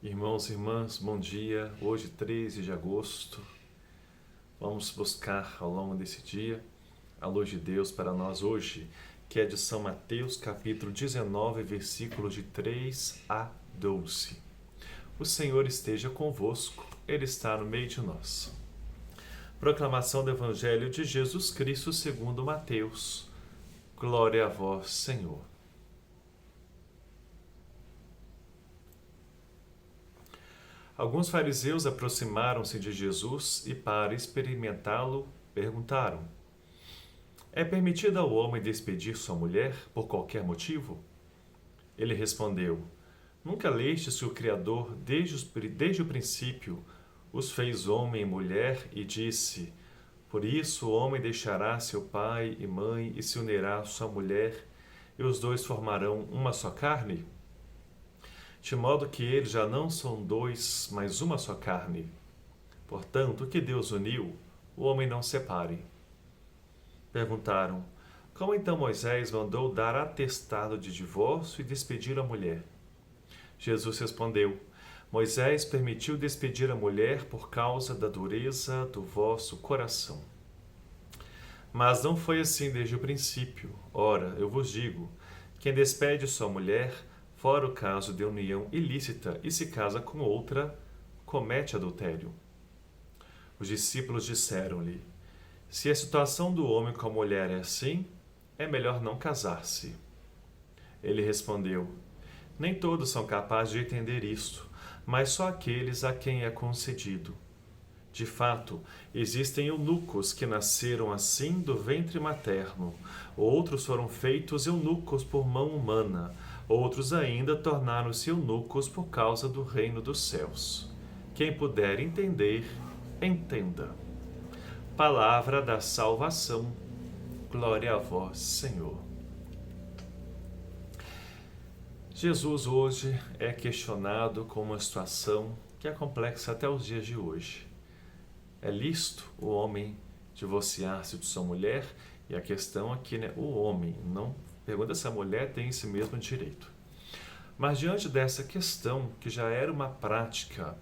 Irmãos e irmãs, bom dia. Hoje, 13 de agosto, vamos buscar ao longo desse dia a luz de Deus para nós hoje, que é de São Mateus, capítulo 19, versículos de 3 a 12. O Senhor esteja convosco, Ele está no meio de nós. Proclamação do Evangelho de Jesus Cristo segundo Mateus. Glória a vós, Senhor. Alguns fariseus aproximaram-se de Jesus e, para experimentá-lo, perguntaram: é permitido ao homem despedir sua mulher por qualquer motivo? Ele respondeu: nunca lestes que o Criador, desde o princípio, os fez homem e mulher e disse: por isso o homem deixará seu pai e mãe e se unirá à sua mulher, e os dois formarão uma só carne? De modo que eles já não são dois, mas uma só carne. Portanto, o que Deus uniu, o homem não separe. Perguntaram: como então Moisés mandou dar atestado de divórcio e despedir a mulher? Jesus respondeu: Moisés permitiu despedir a mulher por causa da dureza do vosso coração. Mas não foi assim desde o princípio. Ora, eu vos digo: quem despede sua mulher, fora o caso de união ilícita, e se casa com outra, comete adultério. Os discípulos disseram-lhe: se a situação do homem com a mulher é assim, é melhor não casar-se. Ele respondeu: nem todos são capazes de entender isto, mas só aqueles a quem é concedido. De fato, existem eunucos que nasceram assim do ventre materno, outros foram feitos eunucos por mão humana, outros ainda tornaram-se eunucos por causa do reino dos céus. Quem puder entender, entenda. Palavra da salvação. Glória a vós, Senhor. Jesus hoje é questionado com uma situação que é complexa até os dias de hoje. É lícito o homem divorciar-se de sua mulher? E a questão aqui, o homem, não pergunta se a mulher tem esse mesmo direito. Mas diante dessa questão, que já era uma prática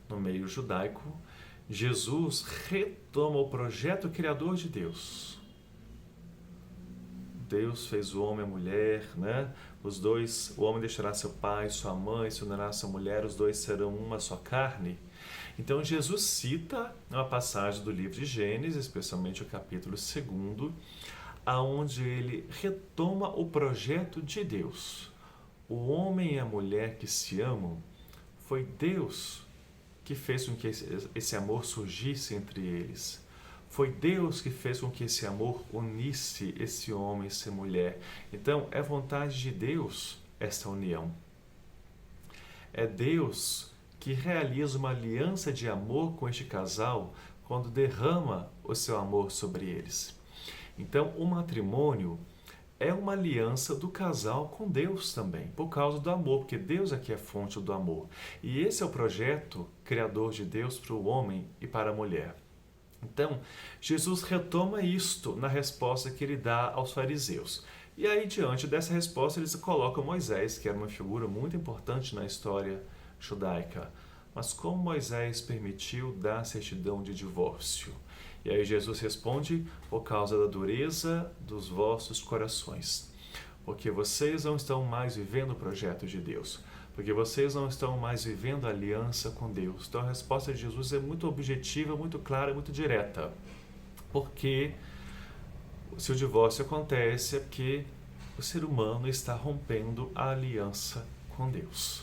no meio judaico, Jesus retoma o projeto criador de Deus. Deus fez o homem e a mulher, Os dois, o homem deixará seu pai, sua mãe, se unirá à sua mulher, os dois serão uma só carne. Então Jesus cita uma passagem do livro de Gênesis, especialmente o capítulo 2, aonde ele retoma o projeto de Deus. O homem e a mulher que se amam, foi Deus que fez com que esse amor surgisse entre eles. Foi Deus que fez com que esse amor unisse esse homem e essa mulher. Então, é vontade de Deus essa união. É Deus que realiza uma aliança de amor com este casal quando derrama o seu amor sobre eles. Então, o matrimônio é uma aliança do casal com Deus também, por causa do amor, porque Deus aqui é fonte do amor. E esse é o projeto criador de Deus para o homem e para a mulher. Então, Jesus retoma isto na resposta que ele dá aos fariseus. E aí, diante dessa resposta, eles colocam Moisés, que era uma figura muito importante na história judaica. Mas como Moisés permitiu dar certidão de divórcio? E aí Jesus responde: por causa da dureza dos vossos corações. Porque vocês não estão mais vivendo o projeto de Deus. Porque vocês não estão mais vivendo a aliança com Deus. Então a resposta de Jesus é muito objetiva, muito clara, muito direta. Porque se o divórcio acontece é porque o ser humano está rompendo a aliança com Deus.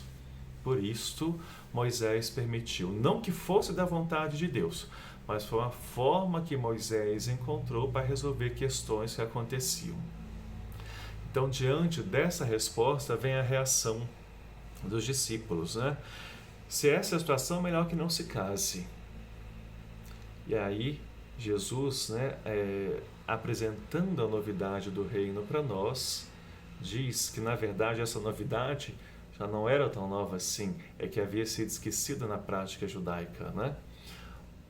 Por isto, Moisés permitiu, não que fosse da vontade de Deus, mas foi uma forma que Moisés encontrou para resolver questões que aconteciam. Então, diante dessa resposta, vem a reação dos discípulos, Se essa é a situação, melhor que não se case. E aí, Jesus, apresentando a novidade do reino para nós, diz que, na verdade, essa novidade já não era tão nova assim, é que havia sido esquecida na prática judaica,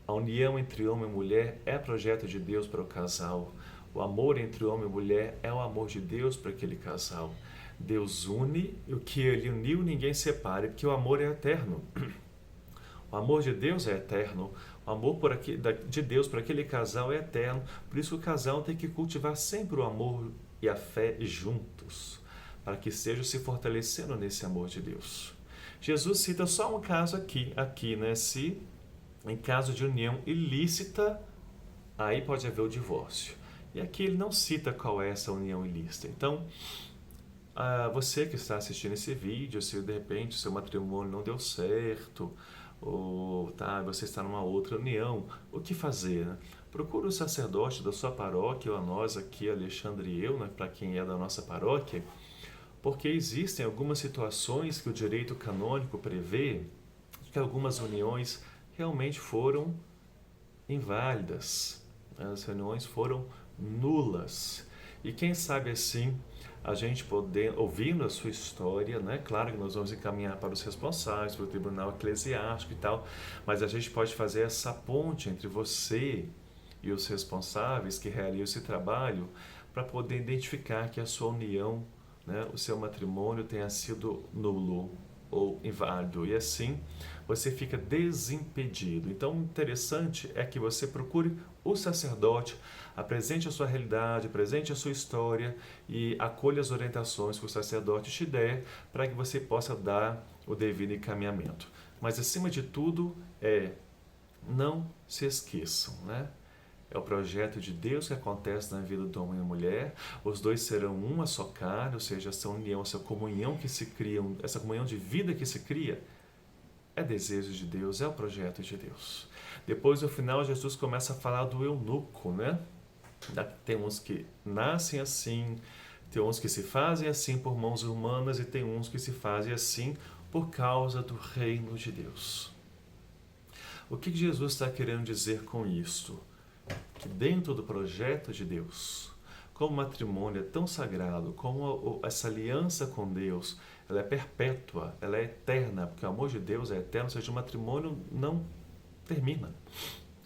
A união entre homem e mulher é projeto de Deus para o casal. O amor entre homem e mulher é o amor de Deus para aquele casal. Deus une e o que Ele uniu ninguém separe, porque o amor é eterno. O amor de Deus é eterno. O amor de Deus por aquele casal é eterno. Por isso o casal tem que cultivar sempre o amor e a fé juntos, para que estejam se fortalecendo nesse amor de Deus. Jesus cita só um caso aqui, né? Se em caso de união ilícita, aí pode haver o divórcio. E aqui ele não cita qual é essa união ilícita. Então, você que está assistindo esse vídeo, se de repente seu matrimônio não deu certo, ou você está numa outra união, o que fazer? Né? Procure o sacerdote da sua paróquia, ou a nós aqui, Alexandre e eu, né, para quem é da nossa paróquia, porque existem algumas situações que o direito canônico prevê que algumas uniões realmente foram inválidas, as uniões foram nulas. E quem sabe assim, a gente poder, ouvindo a sua história, né? Claro que nós vamos encaminhar para os responsáveis, para o tribunal eclesiástico e tal, mas a gente pode fazer essa ponte entre você e os responsáveis que realizam esse trabalho para poder identificar que a sua união, né, o seu matrimônio tenha sido nulo ou inválido, e assim você fica desimpedido. Então, o interessante é que você procure o sacerdote, apresente a sua realidade, apresente a sua história e acolha as orientações que o sacerdote te der para que você possa dar o devido encaminhamento. Mas, acima de tudo, não se esqueçam, né? É o projeto de Deus que acontece na vida do homem e da mulher. Os dois serão uma só carne, ou seja, essa união, essa comunhão que se cria, essa comunhão de vida que se cria, é desejo de Deus, é o projeto de Deus. Depois, no final, Jesus começa a falar do eunuco, né? Tem uns que nascem assim, tem uns que se fazem assim por mãos humanas e tem uns que se fazem assim por causa do reino de Deus. O que Jesus está querendo dizer com isso? Que dentro do projeto de Deus, como o matrimônio é tão sagrado, como essa aliança com Deus, ela é perpétua, ela é eterna, porque o amor de Deus é eterno, ou seja, o matrimônio não termina.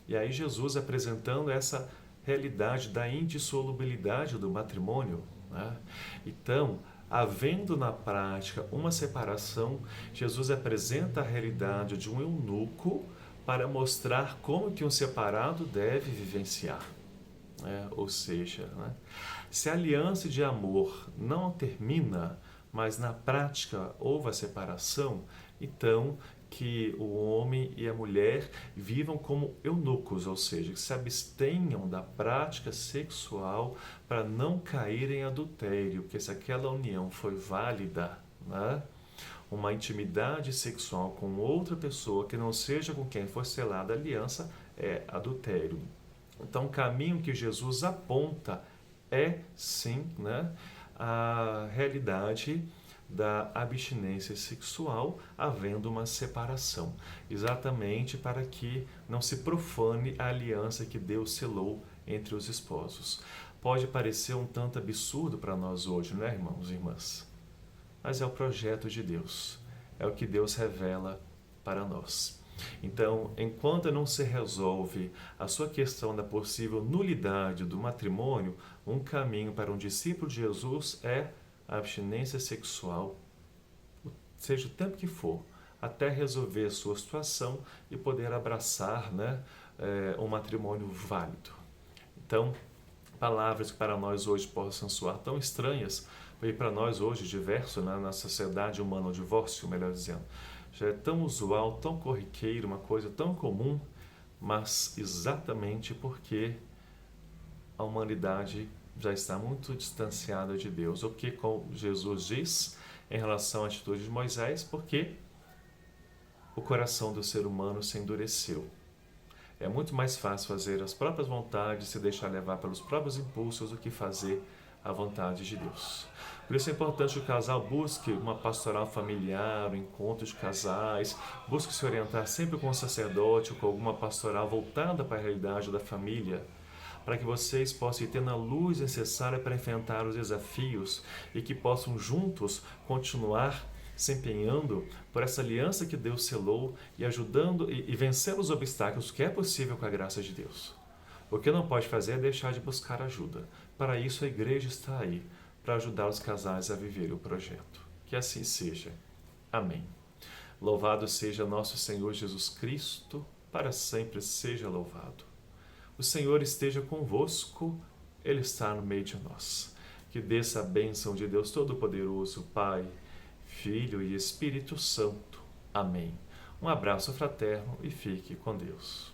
E aí Jesus apresentando essa realidade da indissolubilidade do matrimônio, né? Então, havendo na prática uma separação, Jesus apresenta a realidade de um eunuco para mostrar como que um separado deve vivenciar. Ou seja, né? Se a aliança de amor não termina, mas na prática houve a separação, então que o homem e a mulher vivam como eunucos, ou seja, que se abstenham da prática sexual para não cair em adultério, porque se aquela união foi válida, né? Uma intimidade sexual com outra pessoa que não seja com quem for selada a aliança é adultério. Então, o caminho que Jesus aponta é, sim, né, a realidade da abstinência sexual, havendo uma separação, exatamente para que não se profane a aliança que Deus selou entre os esposos. Pode parecer um tanto absurdo para nós hoje, não é, irmãos e irmãs? Mas é o projeto de Deus, é o que Deus revela para nós. Então, enquanto não se resolve a sua questão da possível nulidade do matrimônio, um caminho para um discípulo de Jesus é a abstinência sexual, seja o tempo que for, até resolver a sua situação e poder abraçar, né, um matrimônio válido. Então, palavras que para nós hoje possam soar tão estranhas, e para nós hoje diverso, né, na sociedade humana, o divórcio, melhor dizendo, já é tão usual, tão corriqueiro, uma coisa tão comum, mas exatamente porque a humanidade já está muito distanciada de Deus. O que Jesus diz em relação à atitude de Moisés? Porque o coração do ser humano se endureceu. É muito mais fácil fazer as próprias vontades, se deixar levar pelos próprios impulsos, do que fazer a vontade de Deus. Por isso é importante que o casal busque uma pastoral familiar, um encontro de casais, busque se orientar sempre com um sacerdote ou com alguma pastoral voltada para a realidade da família, para que vocês possam ir tendo a luz necessária para enfrentar os desafios e que possam juntos continuar se empenhando por essa aliança que Deus selou e ajudando e vencendo os obstáculos que é possível com a graça de Deus. O que não pode fazer é deixar de buscar ajuda. Para isso a igreja está aí, para ajudar os casais a viver o projeto. Que assim seja. Amém. Louvado seja nosso Senhor Jesus Cristo, para sempre seja louvado. O Senhor esteja convosco, Ele está no meio de nós. Que desça a bênção de Deus Todo-Poderoso, Pai, Filho e Espírito Santo. Amém. Um abraço fraterno e fique com Deus.